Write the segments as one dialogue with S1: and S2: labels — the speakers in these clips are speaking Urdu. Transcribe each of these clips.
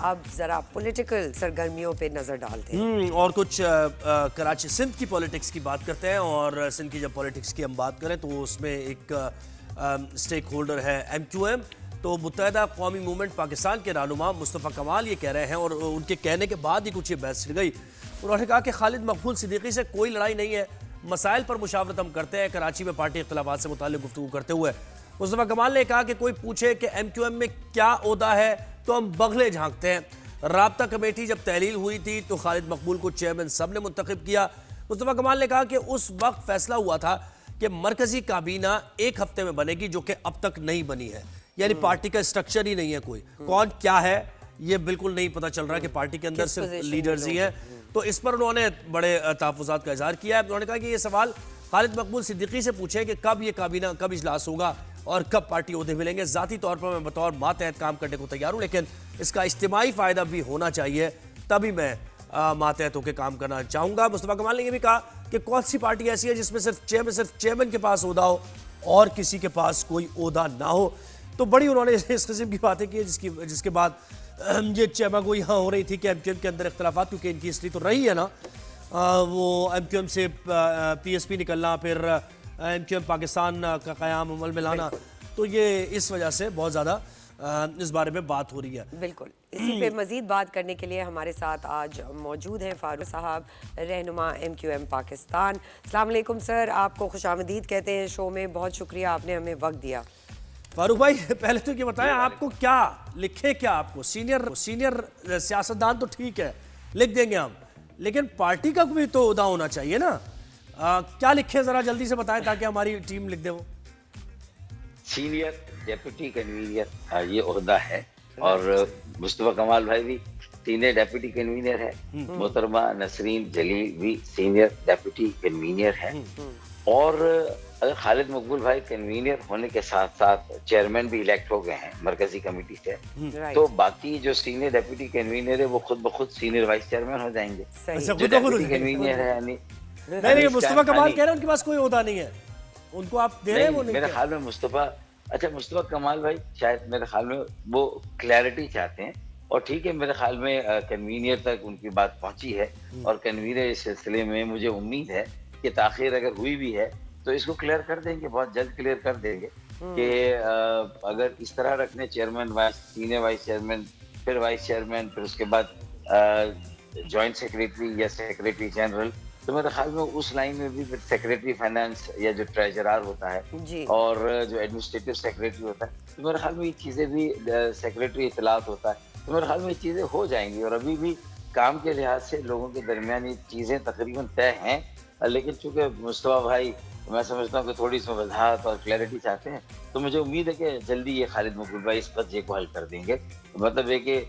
S1: اب ذرا پولیٹیکل سرگرمیوں پہ نظر ڈالتے ہیں
S2: اور کچھ کراچی سندھ کی پولیٹکس کی بات کرتے ہیں. اور سندھ کی جب پولیٹکس کی ہم بات کریں تو اس میں ایک سٹیک ہولڈر ہے MQM. تو متحدہ قومی موومنٹ پاکستان کے رہنما مصطفیٰ کمال یہ کہہ رہے ہیں, اور ان کے کہنے کے بعد ہی کچھ یہ بحث چھڑ گئی. انہوں نے کہا کہ خالد مقبول صدیقی سے کوئی لڑائی نہیں ہے, مسائل پر مشاورت ہم کرتے ہیں. کراچی میں پارٹی اختلافات سے متعلق گفتگو کرتے ہوئے مصطفیٰ کمال نے کہا کہ کوئی پوچھے کہ MQM میں کیا عہدہ ہے تو ہم بغلے جھانکتے ہیں. رابطہ کمیٹی جب تحلیل ہوئی تھی تو خالد مقبول کو چیئرمین سب نے منتخب کیا. مصطفیٰ کمال نے کہا کہ اس وقت فیصلہ ہوا تھا کہ مرکزی کابینہ ایک ہفتے میں بنے گی, جو کہ اب تک نہیں بنی ہے. یعنی پارٹی کا اسٹرکچر ہی نہیں ہے, کوئی کون کیا ہے یہ بالکل نہیں پتہ چل رہا کہ پارٹی کے اندر صرف لیڈرز ہی ہیں. تو اس پر انہوں نے بڑے تحفظات کا اظہار کیا ہے. انہوں نے کہا کہ یہ سوال خالد مقبول صدیقی سے پوچھیں کہ کب یہ کابینہ کب اجلاس ہوگا اور کب پارٹی عہدے ملیں گے. ذاتی طور پر میں بطور ماتحت کام کرنے کو تیار ہوں, لیکن اس کا اجتماعی فائدہ بھی ہونا چاہیے, تبھی میں ماتحت ہو کے کام کرنا چاہوں گا. مصطفیٰ کمال نے یہ بھی کہا کہ کون سی پارٹی ایسی ہے جس میں صرف چیئرمین کے پاس عہدہ ہو اور کسی کے پاس کوئی عہدہ نہ ہو. تو بڑی انہوں نے اس قسم کی باتیں کی جس کے بعد یہ چیما گوئی یہاں ہو رہی تھی کہ MQM کے اندر اختلافات, کیونکہ ان کی ہسٹری تو رہی ہے نا, وہ MQM سے PSP نکلنا, پھر MQM پاکستان کا قیام عمل میں لانا, تو یہ اس وجہ سے بہت زیادہ اس بارے میں بات ہو رہی ہے.
S1: بالکل. اسی پہ مزید بات کرنے کے لیے ہمارے ساتھ آج موجود ہیں فاروق صاحب, رہنما MQM پاکستان. السلام علیکم سر, آپ کو خوش آمدید کہتے ہیں شو میں, بہت شکریہ آپ نے ہمیں وقت دیا.
S2: فاروق بھائی پہلے تو یہ بتائیں آپ کو کیا لکھیں, کیا آپ کو سینئر سیاستدان تو ٹھیک ہے لکھ دیں گے ہم, لیکن پارٹی کا بھی تو عہدہ ہونا چاہیے نا, کیا لکھیں ذرا جلدی سے بتائیں تاکہ ہماری ٹیم لکھ دے. وہ
S3: سینئر ڈیپٹی کنوینر یہ عہدہ ہے, اور مصطفیٰ کمال بھائی بھی سینئر ڈیپٹی کنوینر ہے, محترمہ نسرین جلیل بھی سینئر ڈیپٹی کنوینر ہے, اور اگر خالد مقبول بھائی کنوینر ہونے کے ساتھ ساتھ چیئرمین بھی الیکٹ ہو گئے ہیں مرکزی کمیٹی سے, تو باقی جو سینئر ڈیپٹی کنوینر ہے وہ خود بخود سینئر وائس چیئرمین ہو جائیں گے. جو ڈیپٹی کنوینر ہے یعنی
S2: نہیں, مصطفیٰ کمال کہہ رہے ہیں ان کے پاس کوئی عہدہ نہیں ہے, ان کو آپ دے رہے ہیں. وہ
S3: میرے خیال میں مصطفیٰ کمال بھائی شاید میرے خیال میں وہ کلیئرٹی چاہتے ہیں, اور ٹھیک ہے میرے خیال میں کنوینر تک ان کی بات پہنچی ہے, اور کنوینر اس سلسلے میں مجھے امید ہے کہ تاخیر اگر ہوئی بھی ہے تو اس کو کلیئر کر دیں گے, بہت جلد کلیئر کر دیں گے کہ اگر اس طرح رکھنے چیئرمین سینئر وائس چیئرمین پھر وائس چیئرمین پھر اس کے بعد جوائنٹ سیکریٹری یا سیکریٹری جنرل, تو میرے خیال میں اس لائن میں بھی سیکریٹری فائنانس یا جو ٹریجرر ہوتا ہے اور جو ایڈمنسٹریٹو سیکریٹری ہوتا ہے, تو میرے خیال میں یہ چیزیں بھی سیکریٹری اطلاعات ہوتا ہے, تو میرے خیال میں یہ چیزیں ہو جائیں گی. اور ابھی بھی کام کے لحاظ سے لوگوں کے درمیان یہ چیزیں تقریباً طے ہیں, لیکن چونکہ مصطفیٰ بھائی میں سمجھتا ہوں کہ تھوڑی سی وضاحت اور کلیئرٹی چاہتے ہیں, تو مجھے امید ہے کہ جلدی یہ خالد مقبول بھائی اس قضیے کو حل کر دیں گے. مطلب ہے کہ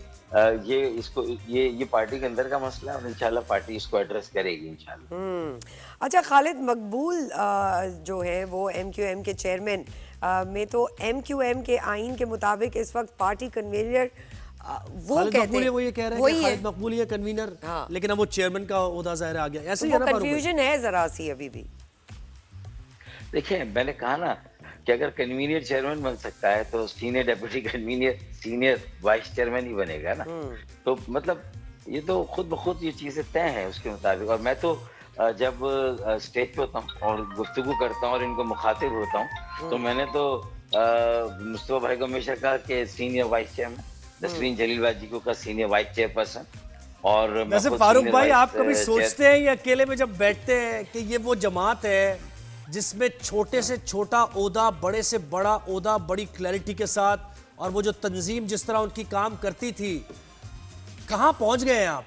S3: یہ پارٹی کے اندر کا مسئلہ ہے, اور انشاءاللہ پارٹی اس کو ایڈریس کرے گی انشاءاللہ.
S1: اچھا, خالد مقبول جو ہے وہ MQM کے چیئرمین میں, تو MQM کے آئین کے مطابق اس وقت پارٹی کنوینر وہ کہتے ہیں,
S2: وہ یہ کہہ رہے ہیں کہ خالد مقبول یہ کنوینر, لیکن اب وہ چیئرمین کا عہدہ ظاہر آ گیا. ایسے ہی ہے نا,
S1: کنفیوژن ہے ذرا سی ابھی بھی.
S3: دیکھیں میں نے کہا نا کہ اگر کنوینر چیئرمین بن سکتا ہے تو senior deputy convener senior vice chairman ہی بنے گا نا. تو مطلب یہ تو خود بخود یہ چیزیں طے ہیں اس کے مطابق. اور میں تو جب اسٹیج پہ ہوتا ہوں اور گفتگو کرتا ہوں اور ان کو مخاطب ہوتا ہوں, تو میں نے تو مصطفیٰ بھائی کو ہمیشہ کہا کہ سینئر وائس چیئرمین, نسرین جلیل باجی کو کہا سینئر وائس چیئر پرسن. اور
S2: ویسے فاروق بھائی آپ کبھی سوچتے ہیں یا اکیلے میں جب بیٹھتے ہیں کہ یہ وہ جماعت ہے جس میں چھوٹے سے چھوٹا عہدہ, بڑے سے بڑا عہدہ, بڑی کلیئرٹی کے ساتھ, اور وہ جو تنظیم جس طرح ان کی کام کرتی تھی, کہاں پہنچ گئے ہیں آپ؟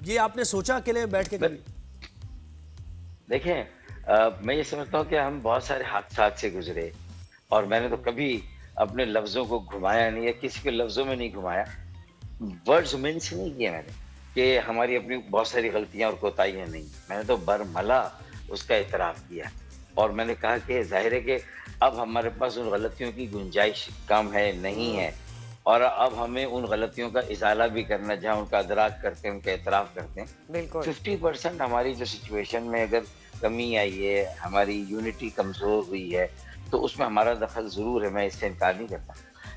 S2: یہ آپ نے سوچا اکیلے میں بیٹھ کے کبھی؟
S3: دیکھیں میں یہ سمجھتا ہوں کہ ہم بہت سارے حادثات سے گزرے, اور میں نے تو کبھی اپنے لفظوں کو گھمایا نہیں ہے, کسی کے لفظوں میں نہیں گھمایا, ورڈز مینس نہیں کیا میں نے کہ ہماری اپنی بہت ساری غلطیاں اور کوتاہیاں نہیں. میں نے تو برملا اس کا اعتراف کیا, اور میں نے کہا کہ ظاہر ہے کہ اب ہمارے پاس ان غلطیوں کی گنجائش کم ہے نہیں ہے, اور اب ہمیں ان غلطیوں کا ازالہ بھی کرنا, جہاں ان کا ادراک کرتے ہیں, ان کا اعتراف کرتے ہیں. 50% ہماری جو سچویشن میں اگر کمی آئی ہے, ہماری یونٹی کمزور ہوئی ہے, تو اس میں ہمارا دخل ضرور ہے, میں اس سے انکار نہیں کرتا.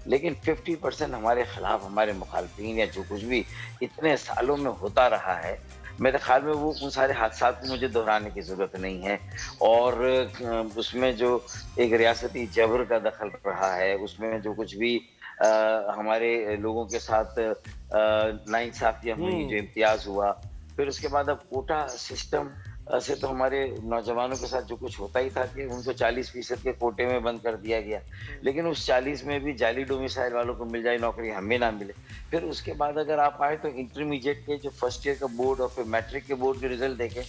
S3: لیکن 50% ہمارے خلاف ہمارے مخالفین یا جو کچھ بھی اتنے سالوں میں ہوتا رہا ہے، میرے خیال میں وہ ان سارے حادثات کو مجھے دہرانے کی ضرورت نہیں ہے. اور اس میں جو ایک ریاستی جبر کا دخل رہا ہے، اس میں جو کچھ بھی ہمارے لوگوں کے ساتھ ناانصافیاں ہوئی، جو امتیاز ہوا، پھر اس کے بعد اب کوٹا سسٹم سے تو ہمارے نوجوانوں کے ساتھ جو کچھ ہوتا ہی تھا کہ ان کو 40% کے کوٹے میں بند کر دیا گیا، لیکن اس 40 میں بھی جعلی ڈومیسائل والوں کو مل جائے نوکری، ہمیں نہ ملے. پھر اس کے بعد اگر آپ آئے تو انٹرمیڈیٹ کے جو فرسٹ ایئر کا بورڈ اور پھر میٹرک کے بورڈ کے ریزلٹ دیکھیں،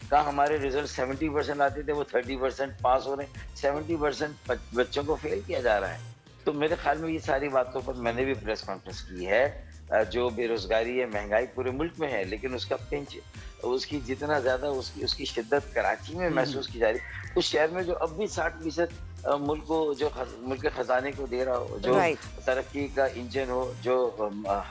S3: کہاں ہمارے ریزلٹ 70% آتے تھے، وہ 30% پاس ہو رہے ہیں، 70% بچوں کو فیل کیا جا رہا ہے. تو میرے خیال میں یہ ساری باتوں پر میں نے بھی پریس کانفرنس کی ہے. جو بے روزگاری ہے، مہنگائی پورے ملک میں ہے، لیکن اس کا پنچ، اس کی جتنا زیادہ اس کی شدت کراچی میں محسوس کی جا رہی، اس شہر میں جو اب بھی 60% ملک کو، جو ملک کے خزانے کو دے رہا ہو، جو
S1: رائٹ.
S3: ترقی کا انجن ہو، جو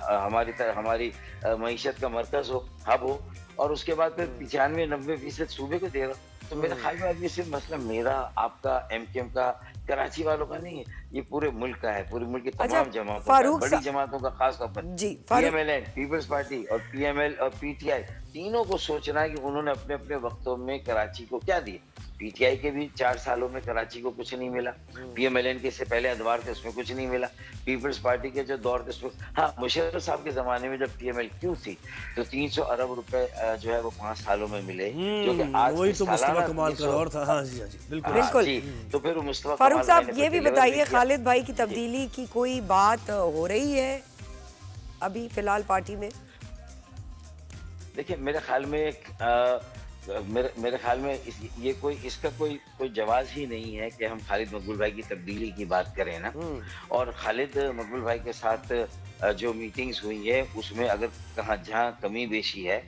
S3: ہماری معیشت کا مرکز ہو، ہب ہو، اور اس کے بعد پھر 95-90% صوبے کو دے رہا. تو میرے خیال میں اب یہ صرف مسئلہ میرا، آپ کا، ایم کیو ایم کا، کراچی والوں کا نہیں ہے، یہ پورے ملک کا ہے، پورے ملک کی تمام جماعتوں کا، بڑی جماعتوں کا، خاص طور پر
S1: جی
S3: P M L N, Peoples Party, اور پی ایم ایل اور پی ٹی آئی، تینوں کو سوچنا ہے کہ انہوں نے اپنے اپنے وقتوں میں کراچی کو کیا دیا. پی ٹی آئی کے بھی 4 سالوں میں کراچی کو کچھ نہیں ملا، پی ایم ایل این کے سے پہلے ادوار تھے، اس میں کچھ نہیں ملا، پیپلز پارٹی کے جو دور تھے اس میں، ہاں مشرف صاحب کے زمانے میں جب پی ایم ایل کیو تھی تو 300 ارب روپے جو ہے وہ 5 سالوں میں ملے، جو کہ آج
S2: وہی
S3: کی
S2: تو مصطفیٰ
S3: سالانہ
S2: کمال کا دور تھا. ہاں جی ہاں جی بالکل.
S1: بالکل.
S3: جی. تو پھر مصطفیٰ
S1: فاروق
S3: کمال
S1: صاحب
S3: بھائی نے
S1: یہ بھی
S3: پھر
S1: بتائیے،
S3: deliver بھی کیا.
S1: خالد بھائی کی تبدیلی کی کوئی بات ہو رہی ہے ابھی فی الحال پارٹی میں؟
S3: دیکھیں میرے خیال میں میرے خیال میں یہ اس کا کوئی جواز ہی نہیں ہے کہ ہم خالد مقبول بھائی کی تبدیلی کی بات کریں نا. اور خالد مقبول بھائی کے ساتھ جو میٹنگز ہوئی ہے اس میں اگر جہاں کمی بیشی ہے،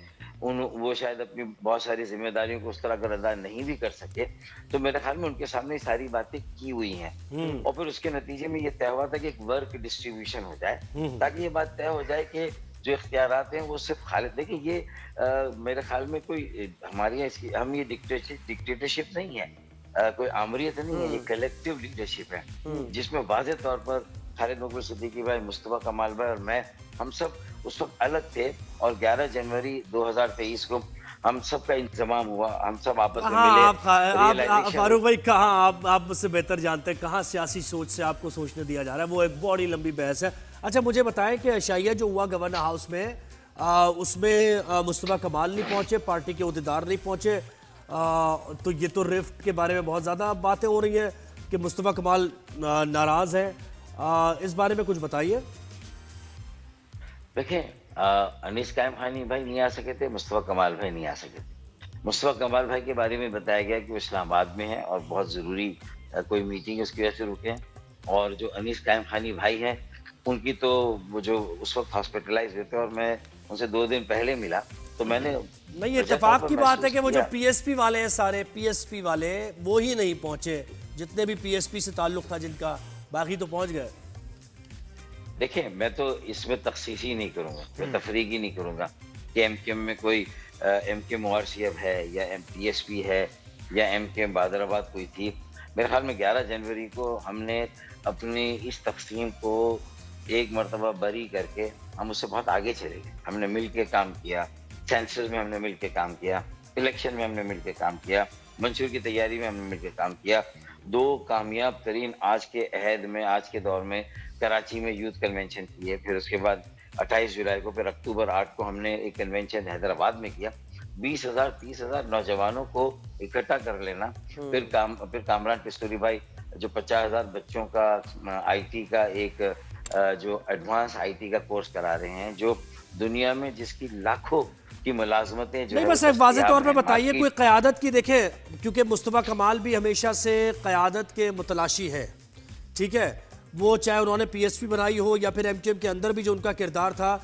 S3: وہ شاید اپنی بہت ساری ذمہ داریوں کو اس طرح اگر ادا نہیں بھی کر سکے، تو میرے خیال میں ان کے سامنے ساری باتیں کی ہوئی ہیں. اور پھر اس کے نتیجے میں یہ طے ہوا تھا کہ ایک ورک ڈسٹریبیوشن ہو جائے، تاکہ یہ بات طے ہو جائے کہ جو اختیارات ہیں وہ صرف خالد. دیکھیں یہ میرے خیال میں کوئی ہمارے یہاں ہم یہ ڈکٹیٹرشپ نہیں ہے، کوئی آمریت نہیں ہے، یہ کلیکٹیو لیڈرشپ ہے، جس میں واضح طور پر خالد مقبول صدیقی بھائی، مصطفیٰ کمال بھائی اور میں، ہم سب اس وقت الگ تھے، اور 11 جنوری 2023 کو ہم سب کا انضمام ہوا، ہم سب آپس میں ملے.
S2: آپ فاروق بھائی کہاں، آپ مجھ سے بہتر جانتے ہیں کہاں سیاسی سوچ سے آپ کو سوچنے دیا جا رہا ہے، وہ ایک بڑی لمبی بحث ہے. اچھا مجھے بتائیں کہ عشائیہ جو ہوا گورنر ہاؤس میں، اس میں مصطفیٰ کمال نہیں پہنچے، پارٹی کے عہدیدار نہیں پہنچے، تو یہ تو رفٹ کے بارے میں بہت زیادہ باتیں ہو رہی ہیں کہ مصطفیٰ کمال ناراض ہیں. اس بارے میں کچھ بتائیے.
S3: دیکھیں انیس قائم خانی بھائی نہیں آ سکے تھے، مصطفیٰ کمال بھائی نہیں آ سکے تھے. مصطفیٰ کمال بھائی کے بارے میں بتایا گیا کہ وہ اسلام آباد میں ہیں اور بہت ضروری کوئی میٹنگ اس کی وجہ سے رکے ہیں. اور جو انیس قائم خانی بھائی ہیں، ان کی تو وہ جو اس وقت ہاسپٹلائز ہوئے تھے، اور میں ان سے 2 دن پہلے ملا، تو میں نے
S2: نہیں، اتفاق کی بات ہے کہ وہ جو پی ایس پی والے ہیں، سارے پی ایس پی والے وہ ہی نہیں پہنچے، جتنے بھی پی ایس پی سے تعلق تھا جن کا، باقی تو پہنچ گئے.
S3: دیکھیں میں تو اس میں تخصیص ہی نہیں کروں گا، میں تفریق ہی نہیں کروں گا کہ ایم کیو ایم میں کوئی M Q M O R C F ہے یا ایم پی ایس پی ہے یا ایم کیو ایم بہادر آباد کوئی تھی. میرے خیال میں 11 جنوری کو ہم نے اپنی اس تقسیم کو ایک مرتبہ بری کر کے ہم اس سے بہت آگے چلے گئے. ہم نے مل کے کام کیا، سینسس میں ہم نے مل کے کام کیا، الیکشن میں ہم نے مل کے کام کیا، منشور کی تیاری میں ہم نے مل کے کام کیا. 2 کامیاب ترین آج کے عہد میں، آج کے دور میں کراچی میں یوتھ کنونشن کی ہے. پھر اس کے بعد 28 جولائی کو، پھر اکتوبر 8 کو ہم نے ایک کنونشن حیدرآباد میں کیا. 20,000 30,000 نوجوانوں کو اکٹھا کر لینا. پھر کامران کستوری بھائی جو 50,000 بچوں کا آئی ٹی کا ایک جو ایڈوانس آئی ٹی کا کورس کرا رہے ہیں، جو دنیا میں جس کی لاکھوں کی ملازمتیں جو
S2: نہیں، بس ایک واضح طور پہ بتائیے کوئی قیادت کی. دیکھیں کیونکہ مصطفیٰ کمال بھی ہمیشہ سے قیادت کے متلاشی ہے، ٹھیک ہے، وہ چاہے انہوں نے پی ایس پی بنائی ہو یا پھر ایم کیو ایم کے اندر بھی جو ان کا کردار تھا،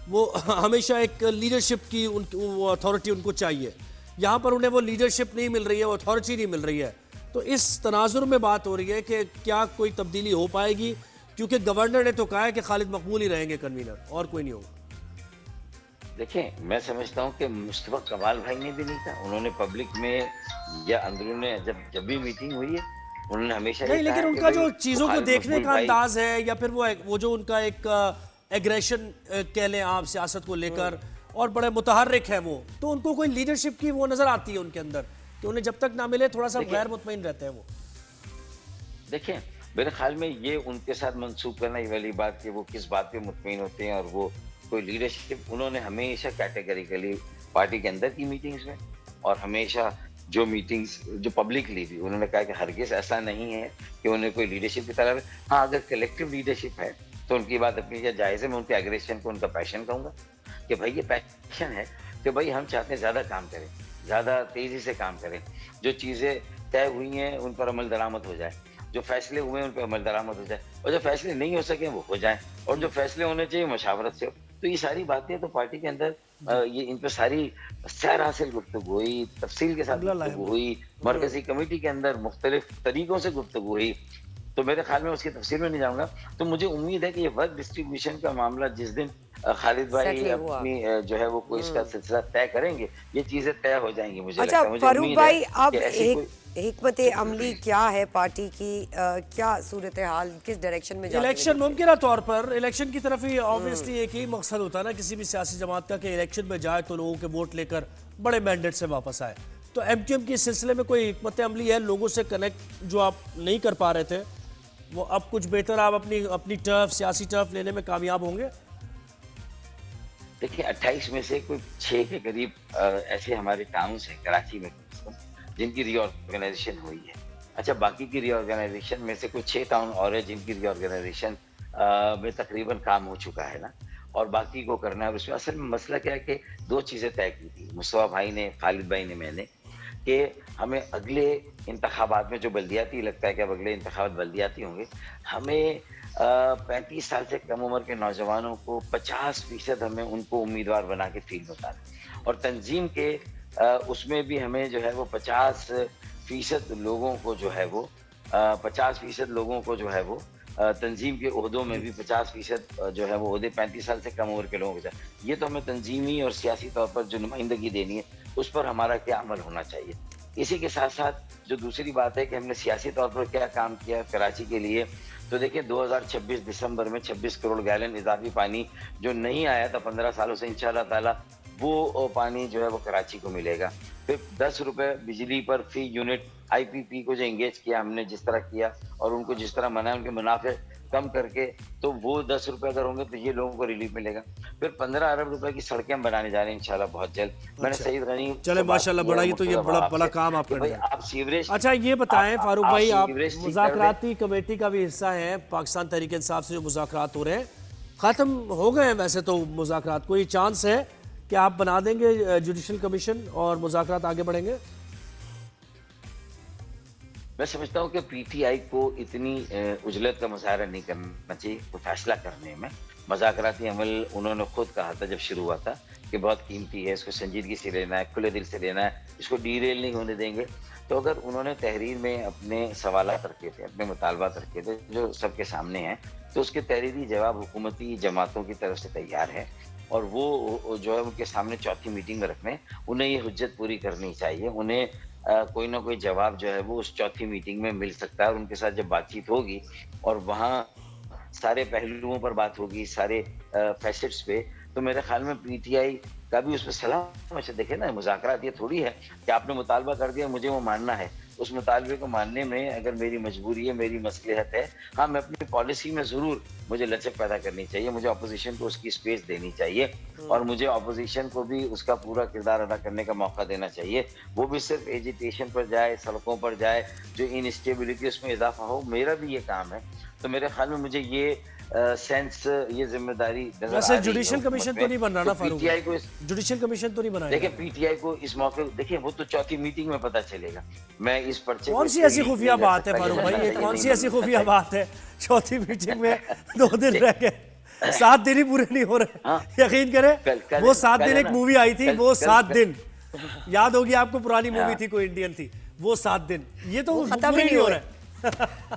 S2: وہ ہمیشہ ایک لیڈرشپ کی وہ اتھارٹی ان کو چاہیے. یہاں پر انہیں وہ لیڈرشپ نہیں مل رہی ہے، وہ اتھارٹی نہیں مل رہی ہے. تو اس تناظر میں بات ہو رہی ہے کہ کیا کوئی تبدیلی ہو پائے گی، کیونکہ گورنر نے تو کہا ہے کہ خالد مقبول ہی رہیں گے کنوینر، اور کوئی نہیں ہوگا.
S3: دیکھیں میں سمجھتا ہوں کہ مصطفیٰ کمال بھائی نے بھی نہیں کہا. انہوں نے پبلک میں یا اندرون جب بھی میٹنگ ہوئی ہے، انہوں نے ہمیشہ
S2: نہیں،
S3: یہ
S2: لیکن
S3: کہا
S2: ان
S3: کہ
S2: کا
S3: بھائی
S2: جو چیزوں کو
S3: خالد
S2: دیکھنے
S3: مقبول
S2: کا
S3: بھائی،
S2: انداز ہے یا پھر وہ جو ان کا ایک ایگریشن کہہ لیں آپ سیاست کو لے کر، اور بڑے متحرک ہیں وہ، تو ان کو کوئی لیڈرشپ کی وہ نظر آتی ہے ان کے اندر کہ انہیں جب تک نہ ملے تھوڑا سا غیر مطمئن رہتے ہیں وہ.
S3: دیکھیں میرے خیال میں یہ ان کے ساتھ منسوخ کرنا یہ والی بات کہ وہ کس بات پہ مطمئن ہوتے ہیں اور وہ کوئی لیڈرشپ، انہوں نے ہمیشہ کیٹیگریکلی پارٹی کے اندر کی میٹنگز میں اور ہمیشہ جو میٹنگز جو پبلکلی بھی انہوں نے کہا کہ ہرگز ایسا نہیں ہے کہ انہیں کوئی لیڈرشپ کی طرف ہے. ہاں اگر کلیکٹیو لیڈرشپ ہے تو ان کی بات اپنی جائز ہے. میں ان کے ایگریشن کو ان کا پیشن کہوں گا کہ بھائی یہ پیشن ہے کہ بھائی ہم چاہتے ہیں زیادہ کام کریں، زیادہ تیزی سے کام کریں، جو چیزیں طے ہوئی ہیں ان پر عمل درآمد ہو جائے، جو فیصلے ہوئے ہیں ان پہ عمل درآمد ہو جائے، اور جو فیصلے نہیں ہو سکے وہ ہو جائیں، اور جو فیصلے ہونے چاہیے مشاورت سے ہو. تو یہ ساری باتیں تو پارٹی کے اندر یہ ان پہ ساری سیر حاصل گفتگو ہوئی، تفصیل کے ساتھ
S2: اگلا
S3: گفتگو
S2: لائن
S3: ہوئی، مرکزی کمیٹی کے اندر مختلف طریقوں سے گفتگو ہوئی. تو میرے خیال میں اس کی تفصیل میں نہیں جاؤں گا. تو مجھے امید ہے کہ یہ ورک ڈسٹریبیوشن کا معاملہ جس دن خالد بھائی
S1: سیٹل ہوا.
S3: اپنی جو ہے وہ کوئی اس کا سلسلہ طے کریں گے، یہ چیزیں طے ہو جائیں گی. مجھے
S1: اچھا
S3: لگتا ہے، مجھے
S1: فاروق
S3: امید ہے
S1: بھائی، اب
S3: کہ ایسی کوئی
S1: حکمت عملی کیا ہے پارٹی کی؟ کیا صورتحال کس ڈائریکشن میں جاتی ہے؟
S2: الیکشن ممکنہ طور پر الیکشن کی طرف ہی آبویسلی ایک ہی مقصد ہوتا ہے نا کسی بھی سیاسی جماعت کا کہ الیکشن میں جائے تو لوگوں کے ووٹ لے کر بڑے مینڈیٹ سے واپس آئے. تو ایم کیو ایم کی اس سلسلے میں کوئی حکمت عملی ہے لوگوں سے کنیکٹ جو آپ نہیں کر پا رہے تھے وہ اب کچھ بہتر آپ اپنی ٹرف سیاسی ٹرف لینے میں کامیاب ہوں گے؟
S3: دیکھیں 28 میں سے کوئی 6 کے قریب ایسے ہمارے ٹاؤنز ہیں کراچی میں جن کی ری آرگنائزیشن ہوئی ہے. اچھا باقی کی ری آرگنائزیشن میں سے کوئی 6 ٹاؤن اور ہے جن کی ری آرگنائزیشن میں تقریباً کام ہو چکا ہے نا، اور باقی کو کرنا ہے. اس میں اصل میں مسئلہ کیا ہے کہ 2 چیزیں طے کی تھی مصطفیٰ بھائی نے، خالد بھائی نے، میں نے، کہ ہمیں اگلے انتخابات میں جو بلدیاتی لگتا ہے کہ اب اگلے انتخابات بلدیاتی ہوں گے، ہمیں 35 سال سے کم عمر کے نوجوانوں کو 50% ہمیں ان کو امیدوار بنا کے فیلڈ میں اتارنا، اور تنظیم کے اس میں بھی ہمیں جو ہے وہ 50% لوگوں کو جو ہے وہ 50% لوگوں کو جو ہے وہ تنظیم کے عہدوں میں بھی 50% جو ہے وہ عہدے 35 سال سے کم عمر کے لوگوں کو چاہیے. یہ تو ہمیں تنظیمی اور سیاسی طور پر جو نمائندگی دینی ہے اس پر ہمارا کیا عمل ہونا چاہیے. اسی کے ساتھ ساتھ جو دوسری بات ہے کہ ہم نے سیاسی طور پر کیا کام کیا کراچی کے لیے، تو دیکھیں 2026 دسمبر میں 26 کروڑ گیلن اضافی پانی جو نہیں آیا تھا 15 سالوں سے، انشاءاللہ تعالی وہ پانی جو ہے وہ کراچی کو ملے گا. پھر 10 روپے بجلی پر فی یونٹ آئی پی پی کو جو انگیج کیا ہم نے، جس طرح کیا اور ان کو جس طرح منع ان کے منافع کم کر کے، تو وہ 10 روپے اگر ہوں گے تو یہ لوگوں کو ریلیف ملے گا. پھر 15 ارب روپے کی سڑکیں ہم بنانے جا رہے ہیں انشاءاللہ بہت جلد. میں نے سعید غنی
S2: چلے ماشاءاللہ بڑا، یہ تو یہ بڑا کام آپ کر رہے ہیں.
S3: آپ سیوریج.
S2: اچھا یہ بتائیں فاروق بھائی، آپ
S3: سیوریج ٹھیک کر دیں.
S2: مذاکراتی کمیٹی کا بھی حصہ ہیں، پاکستان تحریک انصاف سے جو مذاکرات ہو رہے ہیں ختم ہو گئے ہیں ویسے تو مذاکرات، کوئی چانس ہے کہ آپ بنا دیں گے جوڈیشل کمیشن اور مذاکرات آگے بڑھیں گے؟
S3: میں سمجھتا ہوں کہ پی ٹی آئی کو اتنی عجلت کا مظاہرہ نہیں کرنا چاہیے کوئی فیصلہ کرنے میں. مذاکراتی عمل انہوں نے خود کہا تھا جب شروع ہوا تھا کہ بہت قیمتی ہے، اس کو سنجیدگی سے لینا ہے، کھلے دل سے لینا ہے، اس کو ڈیریل نہیں ہونے دیں گے. تو اگر انہوں نے تحریر میں اپنے سوالات رکھے تھے، اپنے مطالبات رکھے تھے جو سب کے سامنے ہیں، تو اس کے تحریری جواب حکومتی جماعتوں کی طرف سے تیار ہے، اور وہ جو ہے ان کے سامنے چوتھی میٹنگ میں رکھنے. انہیں یہ حجت پوری کرنی چاہیے، انہیں کوئی نہ کوئی جواب جو ہے وہ اس چوتھی میٹنگ میں مل سکتا ہے. اور ان کے ساتھ جب بات چیت ہوگی اور وہاں سارے پہلوؤں پر بات ہوگی، سارے فیسٹس پہ، تو میرے خیال میں پی ٹی آئی کا بھی اس پہ سلام اچھا. دیکھیں نا، مذاکرات یہ تھوڑی ہے کہ آپ نے مطالبہ کر دیا مجھے وہ ماننا ہے. اس مطالبے کو ماننے میں اگر میری مجبوری ہے، میری مصلحت ہے، ہاں میں اپنی پالیسی میں ضرور مجھے لچک پیدا کرنی چاہیے، مجھے اپوزیشن کو اس کی سپیس دینی چاہیے، اور مجھے اپوزیشن کو بھی اس کا پورا کردار ادا کرنے کا موقع دینا چاہیے. وہ بھی صرف ایجیٹیشن پر جائے، سڑکوں پر جائے، جو انسٹیبلٹی اس میں اضافہ ہو. میرا بھی یہ کام ہے. تو میرے خیال میں مجھے یہ سینس، یہ ذمہ داری نظر آ
S2: ویسے
S3: رہی ہے.
S2: جوڈیشل کمیشن تو نہیں بن رہا نا فاروق؟
S3: پی ٹی آئی کو
S2: جوڈیشل کمیشن تو نہیں بنایا
S3: دیکھیں، پی ٹی آئی کو اس موقع دیکھیں وہ تو چوتھی میٹنگ میں پتہ چلے گا. میں اس پرچے
S2: کون سی ایسی خفیہ بات ہے فاروق بھائی، یہ کون سی ایسی خفیہ بات ہے؟ چوتھی میٹنگ میں 2 دن رہ گئے، 7 دن ہی پورے نہیں ہو رہے. یقین کریں وہ 7 دن، ایک مووی آئی تھی وہ 7 دن، یاد ہوگی آپ کو، پرانی مووی تھی کوئی انڈین تھی، وہ 7 دن، یہ تو
S1: ختم
S2: پورے
S1: ہی
S2: نہیں ہو رہے.